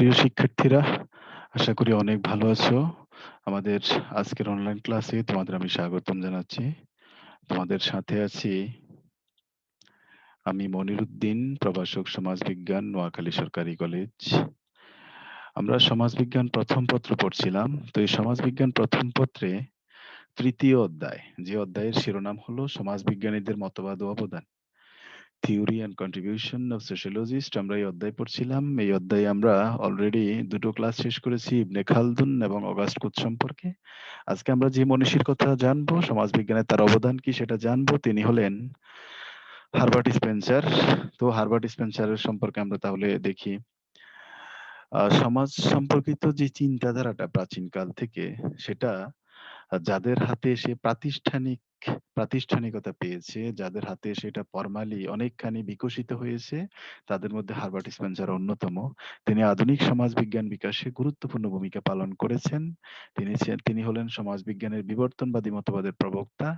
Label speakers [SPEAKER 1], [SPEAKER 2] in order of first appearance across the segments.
[SPEAKER 1] প্রিয় শিক্ষার্থীরা, আশা করি অনেক ভালো আছো। আমাদের আজকের অনলাইন ক্লাসে তোমাদের আমি স্বাগতম জানাচ্ছি। তোমাদের সাথে আছি আমি মনিরুদ্দিন, প্রভাষক সমাজবিজ্ঞান, নোয়াখালী সরকারি কলেজ। আমরা সমাজবিজ্ঞান প্রথম পত্র পড়ছিলাম। তো এই সমাজবিজ্ঞান প্রথম পত্রে তৃতীয় অধ্যায়, যে অধ্যায়ের শিরোনাম হলো সমাজবিজ্ঞানীদের মতবাদ ও অবদান। Theory and contribution of sociologist, আমরা এই অধ্যায় পড়ছিলাম। এই অধ্যায়ে আমরা অলরেডি দুটো ক্লাস শেষ করেছি, ইবনে খালদুন এবং অগাস্ট কুত সম্পর্কে। আজকে আমরা যে মনীষীর কথা জানবো, সমাজবিজ্ঞানে তার অবদান কি সেটা জানবো, তিনি হলেন হারবার্ট স্পেন্সার। তো হারবার্ট স্পেন্সারের সম্পর্কে আমরা তাহলে দেখি। সমাজ সম্পর্কিত যে চিন্তাধারাটা প্রাচীনকাল থেকে, সেটা যাদের হাতে সে প্রাতিষ্ঠানিকতা পেয়েছে, যাদের হাতে সেটা ফরমালি অনেকখানি বিকশিত হয়েছে, তাদের মধ্যে হারবার্ট স্পেন্সার অন্যতম। তিনি আধুনিক সমাজবিজ্ঞান বিকাশে গুরুত্বপূর্ণ ভূমিকা পালন করেছেন। তিনি হলেন সমাজবিজ্ঞানের বিবর্তনবাদী মতবাদের প্রবক্তা।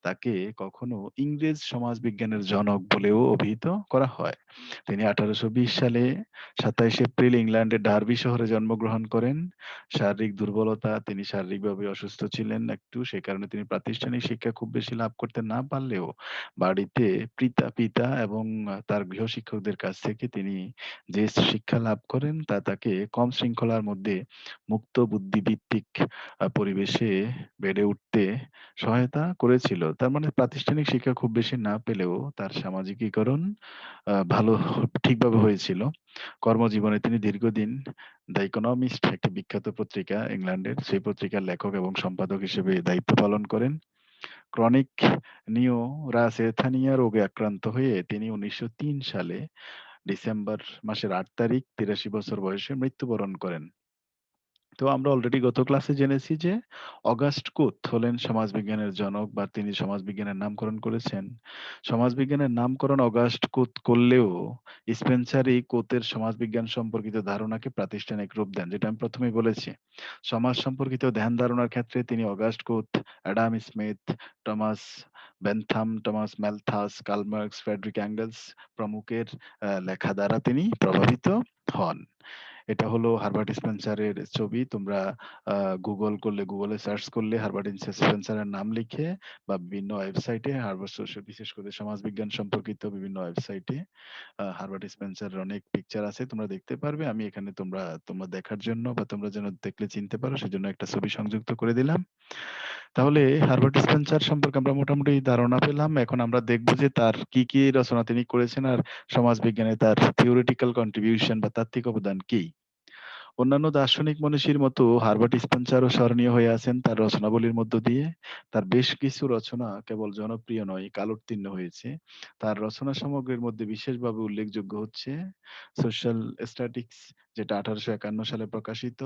[SPEAKER 1] তাকে কখনো ইংরেজ সমাজবিজ্ঞানের জনক বলেও অভিহিত করা হয়। তিনি 1820 সালে 27 এপ্রিল ইংল্যান্ডের ডার্বি শহরে জন্মগ্রহণ করেন। শারীরিক দুর্বলতা, তিনি শারীরিকভাবে অসুস্থ ছিলেন একটু, সে কারণে তিনি প্রাতিষ্ঠানিক শিক্ষা খুব বেশি লাভ করতে না পারলেও বাড়িতে পিতা এবং তার গৃহশিক্ষকদের কাছ থেকে তিনি যে শিক্ষা লাভ করেন তা তাকে কম শৃঙ্খলার মধ্যে মুক্ত বুদ্ধিভিত্তিক পরিবেশে বেড়ে উঠতে সহায়তা করেছিল। তার মানে প্রাতিষ্ঠানিক শিক্ষা খুব বেশি না পেলেও তার সামাজিকীকরণ ভালো ঠিকভাবে হয়েছিল। কর্মজীবনে তিনি দীর্ঘদিন দ্য ইকোনমিস্ট, একটি বিখ্যাত পত্রিকা ইংল্যান্ডের, সেই পত্রিকার লেখক এবং সম্পাদক হিসেবে দায়িত্ব পালন করেন। ক্রনিক নিউরাসেথানিয়া রোগে আক্রান্ত হয়ে তিনি 1903 সালে ডিসেম্বর মাসের 8 তারিখ 83 বছর বয়সে মৃত্যুবরণ করেন। তো আমরা অলরেডি গত ক্লাসে জেনেছি যে অগাস্ট কুথ হলেন সমাজবিজ্ঞানের জনক, বা তিনি সমাজবিজ্ঞানের নামকরণ করেছেন। সমাজবিজ্ঞানের নামকরণ অগাস্ট কুথ করলেও স্পেন্সারই কুথের সমাজবিজ্ঞান সম্পর্কিত ধারণাকে প্রাতিষ্ঠানিক রূপ দেন, যেটা আমি প্রথমেই বলেছি। সমাজ সম্পর্কিত ধ্যান ধারণার ক্ষেত্রে তিনি Auguste Comte, Adam Smith, Thomas Bentham, Thomas Malthus, Karl Marx, Friedrich Engels প্রমুখের লেখা দ্বারা তিনি প্রভাবিত হন। এটা হলো হারবার্ট স্পেন্সারের ছবি। তোমরা গুগল করলে, গুগলে সার্চ করলে হারবার্ট স্পেন্সারের নাম লিখে বা বিভিন্ন ওয়েবসাইটে বিশেষ করে সমাজবিজ্ঞান সম্পর্কিত বিভিন্ন ওয়েবসাইটে হারবার্ট স্পেন্সারের অনেক পিকচার আছে, তোমরা দেখতে পারবে। আমি এখানে তোমরা দেখার জন্য বা তোমরা যেন দেখলে চিনতে পারো সেজন্য একটা ছবি সংযুক্ত করে দিলাম। তাহলে হারবার্ট স্পেন্সার সম্পর্কে আমরা মোটামুটি ধারণা পেলাম। এখন আমরা দেখব যে তার কি কি রচনা তিনি করেছেন, আর সমাজবিজ্ঞানে তার থিওরিটিক্যাল কন্ট্রিবিউশন বা তাত্ত্বিক অবদান কি। অন্যান্য দার্শনিক মনীষীর মতো হারবার্ট স্পেন্সারও স্মরণীয় হয়ে আছেন তার রচনাবলীর মধ্য দিয়ে। তার বেশ কিছু রচনা কেবল জনপ্রিয় নয়, কালোত্তীর্ণ হয়েছে। তার রচনা সামগ্রীর মধ্যে বিশেষভাবে উল্লেখযোগ্য হচ্ছে সোশ্যাল স্ট্যাটিক্স, যেটা 1851 সালে প্রকাশিত;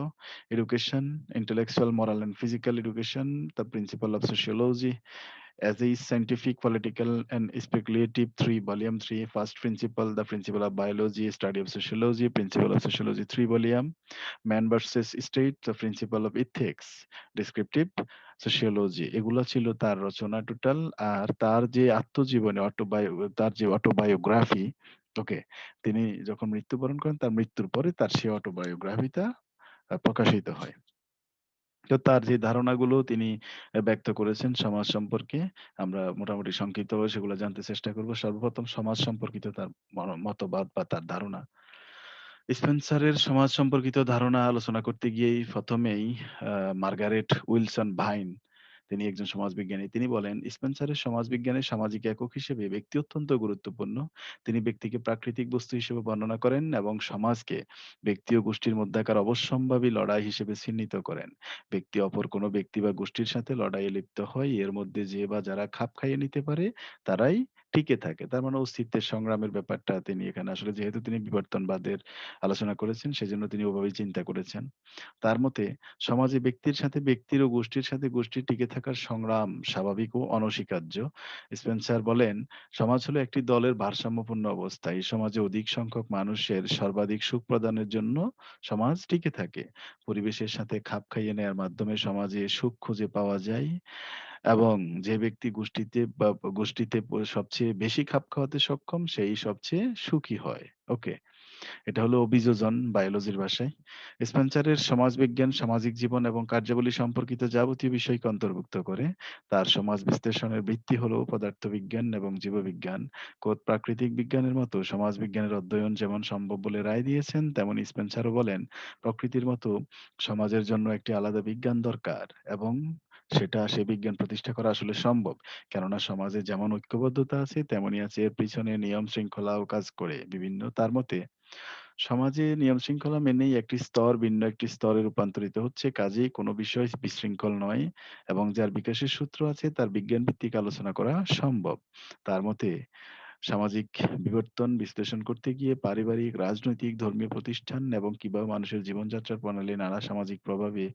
[SPEAKER 1] education, intellectual, moral and physical education, the principal of sociology, As Scientific, Political, and Speculative 3, Volume 3, First Principle, The Principle of Biology, Study of Sociology, Principle of Sociology 3 Volume, Man versus State, The Principle of Ethics, Descriptive Sociology, এগুলো ছিল তার রচনা total. আর তার যে আত্মজীবনী, তার যে autobiography, ওকে, তিনি যখন মৃত্যুবরণ করেন তার মৃত্যুর পরে তার সেই অটোবায়োগ্রাফিটা প্রকাশিত হয়। তো তার যে ধারণাগুলো তিনি ব্যক্ত করেছেন সমাজ সম্পর্কে, আমরা মোটামুটি সংক্ষিপ্তভাবে সেগুলো জানতে চেষ্টা করব। সর্বপ্রথম সমাজ সম্পর্কিত তার মতবাদ বা তার ধারণা। স্পেন্সারের সমাজ সম্পর্কিত ধারণা আলোচনা করতে গিয়েই প্রথমেই মার্গারেট উইলসন ভাইন, তিনি একজন সমাজবিজ্ঞানী, তিনি বলেন স্পেন্সারের সমাজবিজ্ঞানের সামাজিক একক হিসেবে ব্যক্তি অত্যন্ত গুরুত্বপূর্ণ। তিনি ব্যক্তিকে প্রাকৃতিক বস্তু হিসেবে বর্ণনা করেন এবং সমাজকে ব্যক্তি ও গোষ্ঠীর মধ্যকার অবশ্যম্ভাবী লড়াই হিসেবে চিহ্নিত করেন। ব্যক্তি অপর কোনো ব্যক্তি বা গোষ্ঠীর সাথে লড়াইয়ে লিপ্ত হয়, এর মধ্যে যে বা যারা খাপ খাইয়ে নিতে পারে তারাই টিকে থাকে। তার মানে অস্তিত্বের সংগ্রামের ব্যাপারটা তিনি এখানে আসলে, যেহেতু তিনি বিবর্তনবাদের আলোচনা করেছেন সেজন্য তিনি ওভাবেই চিন্তা করেছেন। তার মতে সমাজে ব্যক্তির সাথে ব্যক্তির ও গোষ্ঠীর সাথে গোষ্ঠীর টিকে থাকার সংগ্রাম স্বাভাবিক ও অনস্বীকার্য। স্পেন্সার বলেন সমাজ হলো একটি দলের ভারসাম্যপূর্ণ অবস্থা। এই সমাজে অধিক সংখ্যক মানুষের সর্বাধিক সুখ প্রদানের জন্য সমাজ টিকে থাকে। পরিবেশের সাথে খাপ খাইয়ে নেয়ার মাধ্যমে সমাজে সুখ খুঁজে পাওয়া যায় এবং যে ব্যক্তি গোষ্ঠীতে সবচেয়ে বেশি খাপ খাওয়াতে সক্ষম সেই সবচেয়ে সুখী হয়। ওকে। এটা হলো অভিযোজন বায়োলজির ভাষায়। স্পেন্সারের সমাজবিজ্ঞান সামাজিক জীবন এবং কার্যাবলী সম্পর্কিত যাবতীয় বিষয়কে অন্তর্ভুক্ত করে। তার সমাজ বিশ্লেষণের ভিত্তি হলো পদার্থবিজ্ঞান এবং জীববিজ্ঞান। কোট প্রাকৃতিক বিজ্ঞানের মতো সমাজবিজ্ঞানের অধ্যয়ন যেমন সম্ভব বলে রায় দিয়েছেন, তেমনি স্পেন্সারও বলেন প্রকৃতির মতো সমাজের জন্য একটি আলাদা বিজ্ঞান দরকার এবং সে বিজ্ঞান প্রতিষ্ঠা করা আসলে সম্ভব। কেননা সমাজে যেমন ঐক্যবদ্ধতা আছে তেমনি আছে এর পিছনে নিয়ম শৃঙ্খলাও কাজ করে বিভিন্ন। তার মতে সমাজে নিয়ম শৃঙ্খলা মেনেই একটি স্তর ভিন্ন একটি স্তরে রূপান্তরিত হচ্ছে, কাজেই কোনো বিষয় বিশৃঙ্খল নয় এবং যার বিকাশের সূত্র আছে তার বিজ্ঞান ভিত্তিক আলোচনা করা সম্ভব। তার মতে সামাজিক বিবর্তন বিশ্লেষণ করতে গিয়ে পারিবারিক, রাজনৈতিক, ধর্মীয় প্রতিষ্ঠান এবং কিভাবে মানুষের জীবনযাত্রার প্রণালী নানা সামাজিক প্রভাবে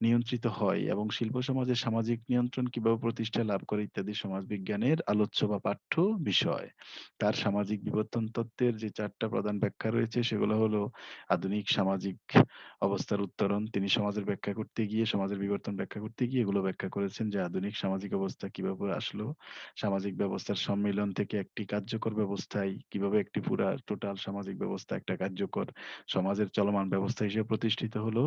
[SPEAKER 1] নিয়ন্ত্রিত হয় এবং শিল্প সমাজে সামাজিক নিয়ন্ত্রণ কিভাবে প্রতিষ্ঠা লাভ করে ইত্যাদি সমাজবিজ্ঞানের আলোচ্য বা পাঠ্য বিষয়। তার সামাজিক বিবর্তন তত্ত্বের যে ৪ টা প্রধান ব্যাখ্যা রয়েছে সেগুলো হলো আধুনিক সামাজিক অবস্থার উত্তরণ। তিনি সমাজের বিবর্তন ব্যাখ্যা করতে গিয়ে এগুলো ব্যাখ্যা করেছেন যে আধুনিক সামাজিক অবস্থা কিভাবে আসলো, সামাজিক ব্যবস্থার সম্মিলন থেকে একটি কার্যকর ব্যবস্থায় কিভাবে একটি পুরা টোটাল সামাজিক ব্যবস্থা একটা কার্যকর সমাজের চলমান ব্যবস্থা হিসেবে প্রতিষ্ঠিত হলো।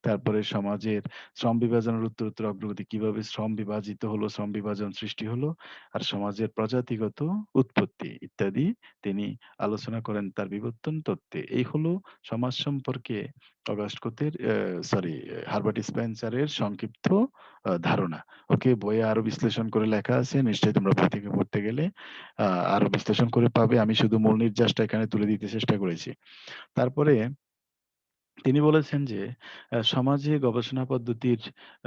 [SPEAKER 1] তারপরে সমাজের শ্রম বিভাজনের উত্তরোত্তর অগ্রগতি কিভাবে শ্রম বিভাজিত হলো, শ্রম বিভাজন সৃষ্টি হলো, আর সমাজের প্রজাতিগত উৎপত্তি ইত্যাদি তিনি আলোচনা করেন তার বিবর্তন তত্ত্বে। এই হলো সমাজ সম্পর্কে অগাস্ট কোতের সরি হারবার্ট স্পেন্সারের সংক্ষিপ্ত ধারণা। ওকে, বইয়ে আরো বিশ্লেষণ করে লেখা আছে, নিশ্চয়ই তোমরা বই থেকে পড়তে গেলে আরো বিশ্লেষণ করে পাবে। আমি শুধু মূল নির্যাসটা এখানে তুলে দিতে চেষ্টা করেছি। তারপরে তিনি বলেছেন যে সমাজে গবেষণা পদ্ধতির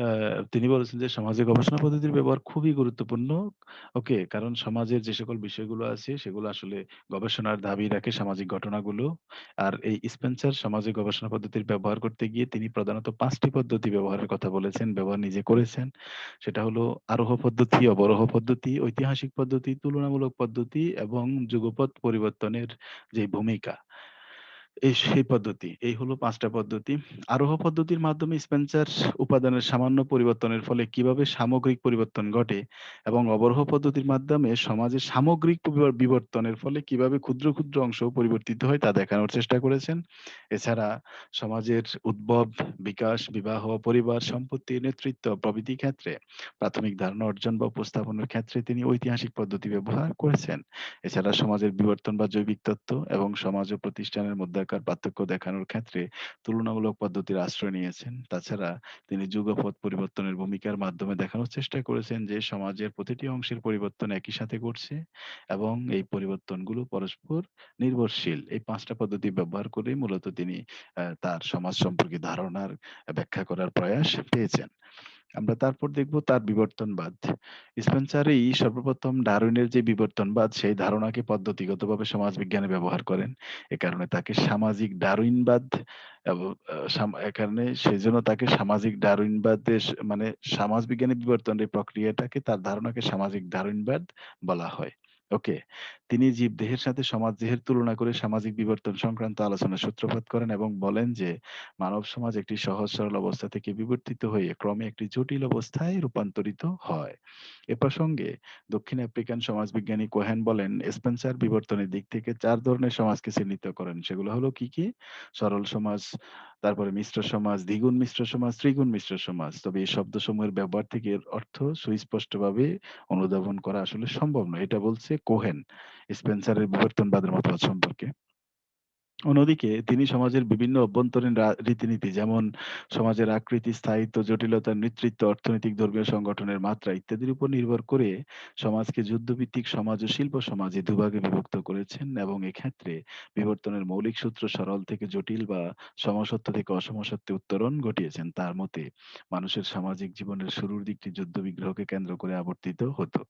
[SPEAKER 1] আ তিনি বলেছেন যে সমাজে গবেষণা পদ্ধতির ব্যবহার খুবই গুরুত্বপূর্ণ। ওকে? কারণ সমাজের যে সকল বিষয়গুলো আছে সেগুলো আসলে গবেষণার দাবি রাখে সামাজিক ঘটনাগুলো। আর এই স্পেন্সার সমাজে গবেষণা পদ্ধতির ব্যবহার করতে গিয়ে তিনি প্রধানত ৫ টি পদ্ধতি ব্যবহারের কথা বলেছেন, ব্যবহার নিজে করেছেন। সেটা হলো আরোহ পদ্ধতি, অবরোহ পদ্ধতি, ঐতিহাসিক পদ্ধতি, তুলনামূলক পদ্ধতি এবং যুগপৎ পরিবর্তনের যে ভূমিকা সেই পদ্ধতি। এই হলো ৫ টা পদ্ধতি। আরোহ পদ্ধতির মাধ্যমে স্পেন্সার উপাদানের সামান্য পরিবর্তনের ফলে কিভাবে সামগ্রিক পরিবর্তন ঘটে এবং অবরোহ পদ্ধতির মাধ্যমে সমাজের সামগ্রিক বিবর্তনের ফলে কিভাবে ক্ষুদ্র, ক্ষুদ্র অংশও পরিবর্তিত হয় তা দেখানোর চেষ্টা করেছেন। এছাড়া সমাজের উদ্ভব, বিকাশ, বিবাহ, পরিবার, সম্পত্তি, নেতৃত্ব প্রভৃতি ক্ষেত্রে প্রাথমিক ধারণা অর্জন বা উপস্থাপনের ক্ষেত্রে তিনি ঐতিহাসিক পদ্ধতি ব্যবহার করেছেন। এছাড়া সমাজের বিবর্তন বা জৈবিক তত্ত্ব এবং সমাজ ও প্রতিষ্ঠানের মধ্যকার পার্থক্য দেখানোর ক্ষেত্রে তুলনামূলক পদ্ধতির আশ্রয় নিয়েছেন। তাছাড়া তিনি যুগপৎ পরিবর্তনের ভূমিকার মাধ্যমে দেখানোর চেষ্টা করেছেন যে সমাজের প্রতিটি অংশের পরিবর্তন একই সাথে ঘটছে এবং এই পরিবর্তনগুলো পরস্পর নির্ভরশীল। এই ৫ টা পদ্ধতি ব্যবহার করেই মূলত তিনি তার সমাজ সম্পর্কে ধারণার ব্যাখ্যা করার প্রয়াস পেয়েছেন। আমরা তারপর দেখব তার বিবর্তনবাদ। স্পেন্সারই সর্বপ্রথম ডারউইনের যে বিবর্তনবাদ সেই ধারণাকে পদ্ধতিগতভাবে সমাজবিজ্ঞানে ব্যবহার করেন। এ কারণে তাকে সামাজিক ডারউইনবাদ এবং এ কারণে সেজন্য তাকে সামাজিক ডারউইনবাদের মানে সমাজবিজ্ঞানের বিবর্তনের এই প্রক্রিয়াটাকে তার ধারণাকে সামাজিক ডারউইনবাদ বলা হয়। ওকে। তিনি জীবদেহের সাথে সমাজদেহের তুলনা করে সামাজিক বিবর্তন সংক্রান্ত আলোচনার সূত্রপাত করেন এবং বলেন যে মানব সমাজ একটি সহজ সরল অবস্থা থেকে বিবর্তিত হয়ে ক্রমে একটি জটিল অবস্থায় রূপান্তরিত হয়। এ প্রসঙ্গে দক্ষিণ আফ্রিকান সমাজবিজ্ঞানী কোহেন বলেন স্পেন্সার বিবর্তনের দিক থেকে ৪ ধরনের সমাজকে চিহ্নিত করেন। সেগুলো হলো কি, কি? সরল সমাজ, তারপরে মিশ্র সমাজ, দ্বিগুণ মিশ্র সমাজ, ত্রিগুণ মিশ্র সমাজ। তবে এই শব্দসমূহের ব্যবহার থেকে এর অর্থ সুস্পষ্টভাবে অনুধাবন করা আসলে সম্ভব নয়। এটা বলছে কোহেন স্পেন্সারের বিবর্তনবাদের মতবাদ সম্পর্কে। অন্যদিকে তিনি সমাজের বিভিন্ন অভ্যন্তরীণ রীতিনীতি যেমন সমাজের আকৃতি, স্থায়িত্ব, জটিলতা, নেতৃত্ব, অর্থনৈতিক, ধর্মীয় সংগঠনের মাত্রা ইত্যাদির উপর নির্ভর করে সমাজকে যুদ্ধভিত্তিক সমাজ ও শিল্প সমাজে দুভাগে বিভক্ত করেছেন এবং এক্ষেত্রে বিবর্তনের মৌলিক সূত্র সরল থেকে জটিল বা সমসত্ব থেকে অসমসত্বে উত্তরণ ঘটিয়েছেন। তার মতে মানুষের সামাজিক জীবনের শুরুর দিকটি যুদ্ধ বিগ্রহকে কেন্দ্র করে আবর্তিত হতো।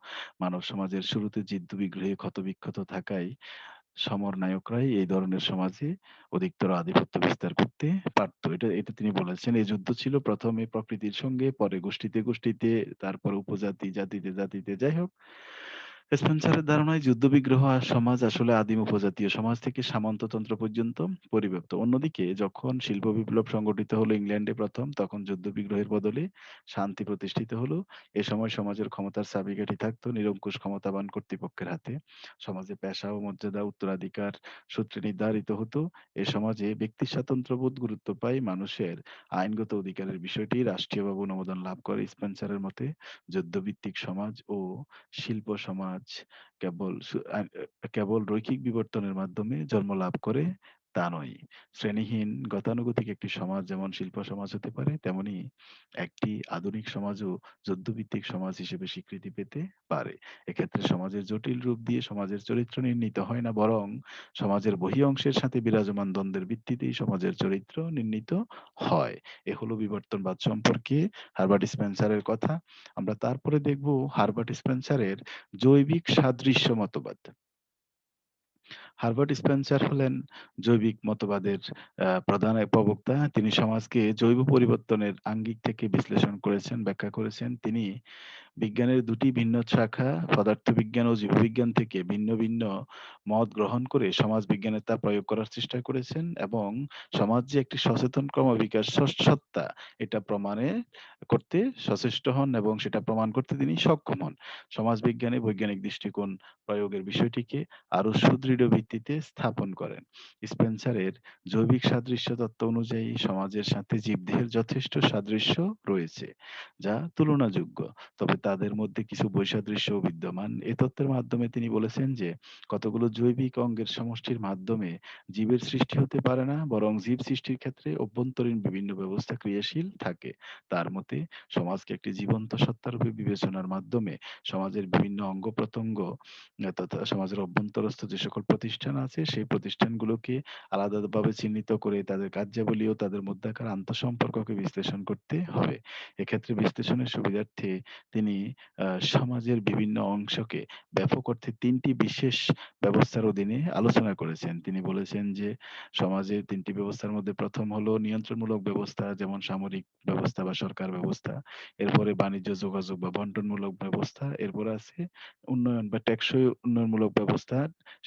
[SPEAKER 1] মানব সমাজের শুরুতে যুদ্ধ বিগ্রহে ক্ষতবিক্ষত থাকায় সমরনায়করাই এই ধরনের সমাজে অধিকতর আধিপত্য বিস্তার করতে পারত। এটা এটা তিনি বলেছেন। এই যুদ্ধ ছিল ১ম এ প্রকৃতির সঙ্গে, পরে গোষ্ঠীতে, গোষ্ঠীতে, তারপরে উপজাতি, জাতিতে, জাতিতে। যাই হোক, স্পেন্সারের ধারণায় যুদ্ধবিগ্রহ আর সমাজ আসলে আদিম উপজাতীয় সমাজ থেকে সামন্ততন্ত্র পর্যন্ত পরিব্যাপ্ত। অন্যদিকে যখন শিল্প বিপ্লব সংগঠিত হলো ইংল্যান্ডে ১ম, তখন যুদ্ধবিগ্রহের বদলে শান্তি প্রতিষ্ঠিত হলো। এ সময় সমাজের ক্ষমতার চাবিকাঠি থাকতো নিরঙ্কুশ ক্ষমতাবান কর্তৃপক্ষের হাতে। সমাজে পেশা ও মর্যাদা উত্তরাধিকার সূত্রে নির্ধারিত হতো। এ সমাজে ব্যক্তির স্বাতন্ত্র্যবোধ গুরুত্ব পায়। মানুষের আইনগত অধিকারের বিষয়টি রাষ্ট্রীয়ভাবে অনুমোদন লাভ করে। স্পেন্সারের মতে যুদ্ধভিত্তিক সমাজ ও শিল্প সমাজ কেবল রৈখিক বিবর্তনের মাধ্যমে জন্ম লাভ করে তা নয়। শ্রেণীহীন গতানুগতিক একটি সমাজ যেমন শিল্প সমাজ হতে পারে, তেমনি একটি আধুনিক সমাজও যুদ্ধভিত্তিক সমাজ হিসেবে স্বীকৃতি পেতে পারে। এক্ষেত্রে সমাজের জটিল রূপ দিয়ে সমাজের চরিত্র নির্ণীত হয় না, বরং সমাজের বহি অংশের সাথে বিরাজমান দ্বন্দ্বের ভিত্তিতেই সমাজের চরিত্র নির্ণীত হয়। এ হলো বিবর্তনবাদ সম্পর্কে হারবার্ট স্পেন্সারের কথা। আমরা তারপরে দেখব হারবার্ট স্পেন্সারের জৈবিক সাদৃশ্য মতবাদ। হারবার্ট স্পেন্সার হলেন জৈবিক মতবাদের প্রধান এক প্রবক্তা। তিনি সমাজকে জৈব পরিবর্তনের আঙ্গিক থেকে বিশ্লেষণ করেছেন, ব্যাখ্যা করেছেন। তিনি বিজ্ঞানের দুটি ভিন্ন শাখা পদার্থবিজ্ঞান ও জীববিজ্ঞান থেকে ভিন্ন ভিন্ন মত গ্রহণ করে সমাজ বিজ্ঞানে তা প্রয়োগ করার চেষ্টা করেছেন এবং সমাজ যে একটি সচেতন ক্রমবিকাশ সত্তা এটা প্রমাণে করতে সচেষ্ট হন এবং সেটা প্রমাণ করতে তিনি সক্ষম হন। সমাজ বিজ্ঞানে বৈজ্ঞানিক দৃষ্টিকোণ প্রয়োগের বিষয়টিকে আরো সুদৃঢ় ভিত্তিতে স্থাপন করেন। স্পেন্সারের জৈবিক সাদৃশ্য তত্ত্ব অনুযায়ী সমাজের সাথে জীবদেহের যথেষ্ট সাদৃশ্য রয়েছে, যা তুলনাযোগ্য। তবে তাদের মধ্যে কিছু বৈসাদৃশ্যও বিদ্যমান। এ তত্ত্বের মাধ্যমে তিনি বলেছেন যে কতগুলো জৈবিক অঙ্গের সমষ্টির মাধ্যমে জীবের সৃষ্টি হতে পারে না, বরং জীব সৃষ্টির ক্ষেত্রে অভ্যন্তরীণ বিভিন্ন ব্যবস্থা ক্রিয়াশীল থাকে। তার মতে সমাজকে একটি জীবন্ত সত্তারূপে বিবেচনার মাধ্যমে সমাজের বিভিন্ন অঙ্গ-প্রত্যঙ্গ তথা সমাজের অভ্যন্তরস্থ যে সকল প্রতিষ্ঠান আছে সেই প্রতিষ্ঠানগুলোকে আলাদাভাবে চিহ্নিত করে তাদের কার্যাবলী ও তাদের মধ্যকার আন্তঃসম্পর্ককে বিশ্লেষণ করতে হবে। এক্ষেত্রে বিশ্লেষণের সুবিধার্থে তিনি সমাজের বিভিন্ন অংশকে ব্যাপক অর্থে ৩ টি বিশেষ ব্যবস্থার অধীনে আলোচনা করেছেন। তিনি বলেছেন যে সমাজের ৩ টি ব্যবস্থার মধ্যে ১ম হলো নিয়ন্ত্রণমূলক ব্যবস্থা যেমন সামরিক ব্যবস্থা বা সরকার ব্যবস্থা। এরপরে বাণিজ্য যোগাযোগ বা বন্টনমূলক ব্যবস্থা। এরপরে আছে উন্নয়ন বা টেকসই উন্নয়নমূলক ব্যবস্থা,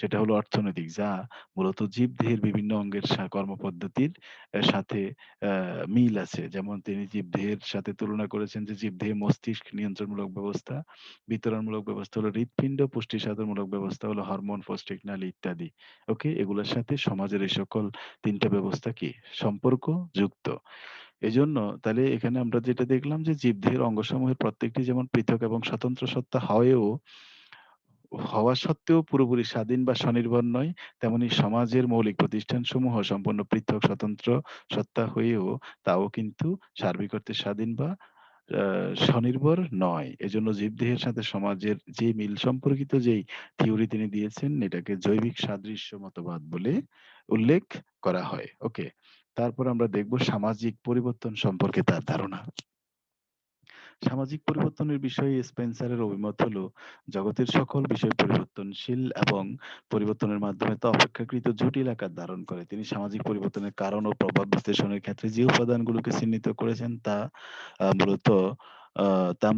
[SPEAKER 1] সেটা হলো অর্থনৈতিক, যা মূলত জীবদেহের বিভিন্ন অঙ্গের কর্মপদ্ধতির সাথে আ মিল আছে। যেমন তিনি জীবদেহের সাথে তুলনা করেছেন যে জীবদেহে মস্তিষ্ক নিয়ন্ত্রণমূলক ব্যবস্থা, বিতরণমূলক ব্যবস্থা হলো হৃৎপিণ্ড, পুষ্টি সাধনমূলক ব্যবস্থা হলো হরমোন, পৌষ্টিক নালী ইত্যাদি। ওকে? এগুলোর সাথে সমাজের এই সকল ৩ টা ব্যবস্থা কি? সম্পর্কযুক্ত। এজন্য তাইলে এখানে আমরা যেটা দেখলাম যে জীবদেহের অঙ্গসমূহের প্রত্যেকটি যেমন পৃথক এবং স্বতন্ত্র সত্তা হওয়া সত্ত্বেও পুরোপুরি স্বাধীন বা স্বনির্ভর নয়, তেমনি সমাজের মৌলিক প্রতিষ্ঠানসমূহ সম্পূর্ণ পৃথক স্বতন্ত্র সত্তা হয়েও তাও কিন্তু সার্বিক অর্থে স্বাধীন বা আ স্বনির্ভর নয়। এজন্য জীবদেহের সাথে সমাজের যে মিল সম্পর্কিত যেই থিওরি তিনি দিয়েছেন এটাকে জৈবিক সাদৃশ্য মতবাদ বলে উল্লেখ করা হয়। ওকে। তারপর আমরা দেখব সামাজিক পরিবর্তন সম্পর্কে তার ধারণা। সামাজিক পরিবর্তনের বিষয়ে স্পেন্সারের অভিমত হলো জগতের সকল বিষয় পরিবর্তনশীল এবং পরিবর্তনের মাধ্যমে তা অপেক্ষাকৃত জটিল আকার ধারণ করে। তিনি সামাজিক পরিবর্তনের কারণ ও প্রভাব বিশ্লেষণের ক্ষেত্রে যে উপাদানগুলোকে চিহ্নিত করেছেন আ মূলত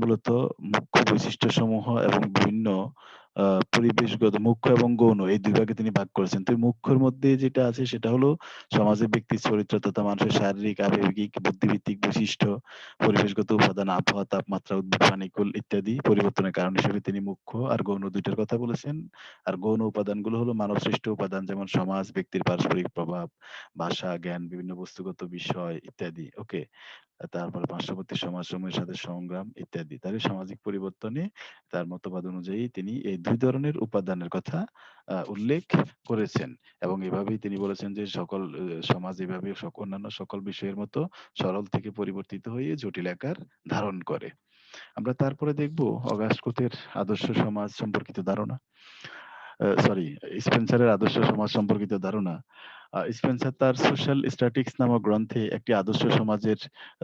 [SPEAKER 1] মূলত মুখ্য বৈশিষ্ট্যসমূহ এবং বিভিন্ন আ পরিবেশগত মুখ্য এবং গৌণ এই ২ ভাগে তিনি ভাগ করেছেন। তো মুখ্যর মধ্যে যেটা আছে সেটা হলো সমাজের ব্যক্তির চরিত্র তথা মানুষের শারীরিক, আবেগিক, বুদ্ধিবৃত্তিক বৈশিষ্ট্য, পরিবেশগত উপাদান, আবহাওয়া, তাপমাত্রা, উদ্ভিদ পানিকুল ইত্যাদি পরিবর্তনের কারণ হিসেবে তিনি মুখ্য আর গৌণ ২ টার কথা বলেছেন। আর গৌণ উপাদানগুলো হলো মানবসৃষ্ট উপাদান যেমন সমাজ, ব্যক্তির পারস্পরিক প্রভাব, ভাষা, জ্ঞান, বিভিন্ন বস্তুগত বিষয় ইত্যাদি। ওকে? তারপরে পার্শ্ববর্তী সমাজসমূহের সাথে সংগ্রাম ইত্যাদি। তাহলে সামাজিক পরিবর্তনে তার মতবাদ অনুযায়ী তিনি এই ২ ধরনের উপাদানের কথা উল্লেখ করেছেন এবং এভাবেই তিনি বলেছেন যে সকল সমাজ এভাবে অন্যান্য সকল বিষয়ের মতো সরল থেকে পরিবর্তিত হয়ে জটিল আকার ধারণ করে। আমরা তারপরে দেখব অগাস্ট কোথের আদর্শ সমাজ সম্পর্কিত ধারণা। সরি, স্পেন্সারের আদর্শ সমাজ সম্পর্কিত ধারণা। স্পেন্সার তার সোশ্যাল স্ট্যাটিক্স নামক গ্রন্থে একটি আদর্শ সমাজের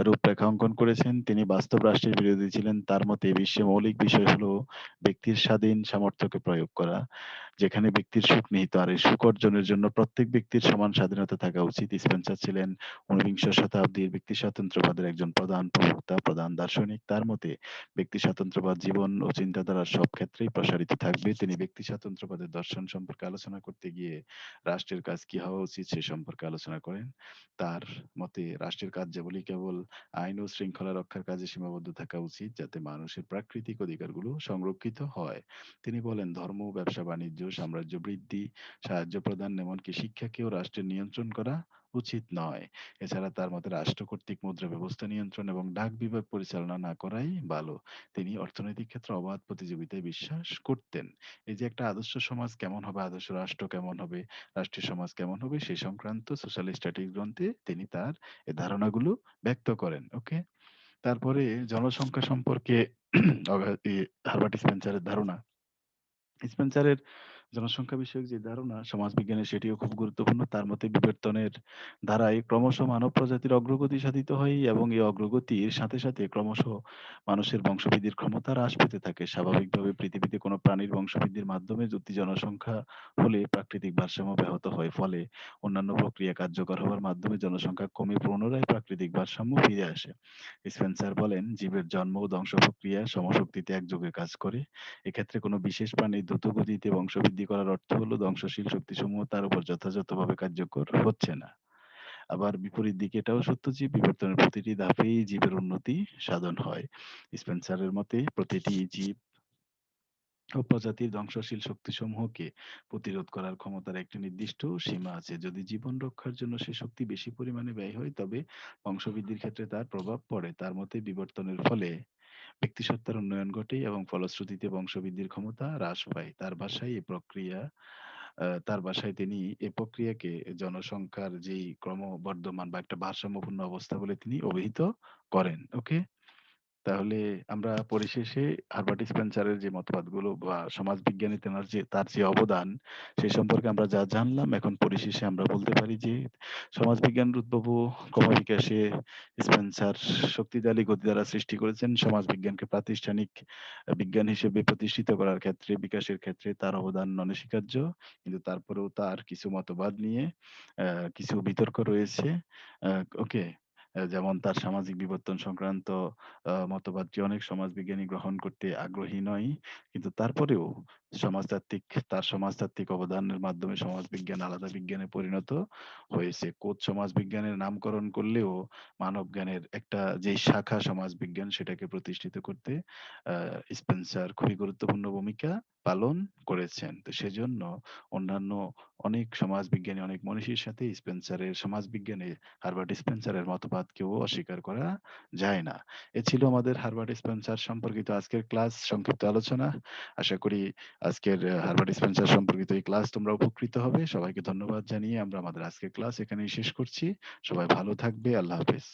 [SPEAKER 1] রূপরেখা অঙ্কন করেছেন। তিনি বাস্তব রাষ্ট্রের বিরোধী ছিলেন। তার মতে বিশ্বে মৌলিক বিষয় হলো ব্যক্তির স্বাধীন সামর্থ্যকে প্রয়োগ করা। যেখানে ব্যক্তির সুখ নিহিত। আর এই সুখ অর্জনের জন্য প্রত্যেক ব্যক্তির সমান স্বাধীনতা থাকা উচিত। স্পেন্সার ছিলেন ঊনবিংশ শতাব্দীর ব্যক্তি স্বাতন্ত্র্যবাদের একজন প্রধান প্রবক্তা, প্রধান দার্শনিক। তার মতে ব্যক্তি স্বাতন্ত্র্যবাদ জীবন ও চিন্তাধারার সব ক্ষেত্রেই প্রসারিত থাকবে। তিনি ব্যক্তি স্বাতন্ত্র্যবাদের দর্শন সম্পর্কে আলোচনা করতে গিয়ে রাষ্ট্রের কাজ কি হওয়া উচিত সে সম্পর্কে আলোচনা করেন। তার মতে রাষ্ট্রের কার্যাবলী কেবল আইন ও শৃঙ্খলা রক্ষার কাজে সীমাবদ্ধ থাকা উচিত, যাতে মানুষের প্রাকৃতিক অধিকারগুলো সংরক্ষিত হয়। তিনি বলেন ধর্ম, ব্যবসা বাণিজ্য, সাম্রাজ্য বৃদ্ধি, সাহায্য প্রদান, এমনকি শিক্ষাকেও রাষ্ট্রের নিয়ন্ত্রণ করা উচিত নয়। এছাড়া তার মতে রাষ্ট্র কর্তৃক মুদ্রা ব্যবস্থা নিয়ন্ত্রণ এবং ডাক বিভাগ পরিচালনা না করাই ভালো। তিনি অর্থনৈতিক ক্ষেত্রে অবাধ প্রতিযোগিতায় বিশ্বাস করতেন। এই যে একটা আদর্শ সমাজ কেমন হবে, আদর্শ রাষ্ট্র কেমন হবে, রাষ্ট্রীয় সমাজ কেমন হবে, সেই সংক্রান্ত সোশ্যাল স্ট্যাটিক গ্রন্থে তিনি তার এই ধারণাগুলো ব্যক্ত করেন। ওকে? তারপরে জনসংখ্যা সম্পর্কে হারবার্ট স্পেন্সারের ধারণা। স্পেন্সারের জনসংখ্যা বিষয়ক যে ধারণা সমাজবিজ্ঞানের সেটিও খুব গুরুত্বপূর্ণ। তার মতে বিবর্তনের ধারায় ক্রমশ মানব প্রজাতির অগ্রগতি সাধিত হয় এবং এই অগ্রগতির সাথে সাথে ক্রমশ মানুষের বংশবৃদ্ধির ক্ষমতা হ্রাস পেতে থাকে। স্বাভাবিকভাবে পৃথিবীতে কোনো প্রাণীর বংশবৃদ্ধির মাধ্যমে যদি জনসংখ্যা হলে প্রাকৃতিক ভারসাম্য ব্যাহত হয়। ফলে অন্যান্য প্রক্রিয়া কার্যকর হওয়ার মাধ্যমে জনসংখ্যা কমে পুনরায় প্রাকৃতিক ভারসাম্য ফিরে আসে। স্পেন্সার বলেন জীবের জন্ম ও ধ্বংস প্রক্রিয়া সমশক্তিতে একযোগে কাজ করে। এক্ষেত্রে কোনো বিশেষ প্রাণীর দ্রুত গতিতে বংশবৃদ্ধি করার অর্থ হলো ধ্বংসশীল শক্তিসমূহ তার উপর যথাযথভাবে কার্যকর হচ্ছে না। আবার বিপরীত দিকে এটাও সত্য যে বিবর্তনের প্রতিটি ধাপেই জীবের উন্নতি সাধন হয়। স্পেন্সারের মতে প্রতিটি জীব ও প্রজাতির ধ্বংসশীল শক্তিসমূহকে প্রতিরোধ করার ক্ষমতার একটি নির্দিষ্ট সীমা আছে। যদি জীবন রক্ষার জন্য সে শক্তি বেশি পরিমাণে ব্যয় হয় তবে বংশবৃদ্ধির ক্ষেত্রে তার প্রভাব পড়ে। তার মতে বিবর্তনের ফলে ব্যক্তিসত্তার উন্নয়ন ঘটে এবং ফলশ্রুতিতে বংশবৃদ্ধির ক্ষমতা হ্রাস পায়। তার ভাষায় তিনি এ প্রক্রিয়াকে জনসংখ্যার যেই ক্রমবর্ধমান বা একটা ভারসাম্যপূর্ণ অবস্থা বলে তিনি অভিহিত করেন। ওকে? তাহলে আমরা পরিশেষে হারবার্ট স্পেন্সারের যে মতবাদগুলো বা সমাজবিজ্ঞানে তার যে অবদান সে সম্পর্কে আমরা যা জানলাম, এখন পরিশেষে আমরা বলতে পারি যে সমাজবিজ্ঞানের উদ্ভব ও ক্রমবিকাশে স্পেন্সার শক্তিশালী গতি দ্বারা সৃষ্টি করেছেন। সমাজবিজ্ঞানকে প্রাতিষ্ঠানিক বিজ্ঞান হিসেবে প্রতিষ্ঠিত করার ক্ষেত্রে, বিকাশের ক্ষেত্রে তার অবদান নস্বীকার্য। কিন্তু তারপরেও তার কিছু মতবাদ নিয়ে কিছু বিতর্ক রয়েছে। ওকে? যেমন তার সামাজিক বিবর্তন সংক্রান্ত মতবাদটি অনেক সমাজবিজ্ঞানী গ্রহণ করতে আগ্রহী নয়। কিন্তু তারপরেও সমাজতাত্ত্বিক তার সমাজতাত্ত্বিক অবদানের মাধ্যমে সমাজবিজ্ঞান আলাদা বিজ্ঞানে পরিণত হয়েছে। কোচ সমাজবিজ্ঞানের নামকরণ করলেও মানবজ্ঞানের একটা যে শাখা সমাজবিজ্ঞান সেটাকে প্রতিষ্ঠিত করতে স্পেন্সার খুবই গুরুত্বপূর্ণ ভূমিকা পালন করেছেন। তো সেজন্য অন্যান্য অনেক সমাজবিজ্ঞানী, অনেক মনীষীর সাথে সমাজবিজ্ঞানে হারবার্ট স্পেন্সারের মতবাদকেও অস্বীকার করা যায় না। এ ছিল আমাদের হারবার্ট স্পেন্সার সম্পর্কিত আজকের ক্লাস, সংক্ষিপ্ত আলোচনা। আশা করি আজকের হারবার্ট স্পেন্সার সম্পর্কিত এই ক্লাস তোমরা উপকৃত হবে। সবাইকে ধন্যবাদ জানিয়ে আমরা আমাদের আজকের ক্লাস এখানেই শেষ করছি। সবাই ভালো থাকবে। আল্লাহ হাফেজ।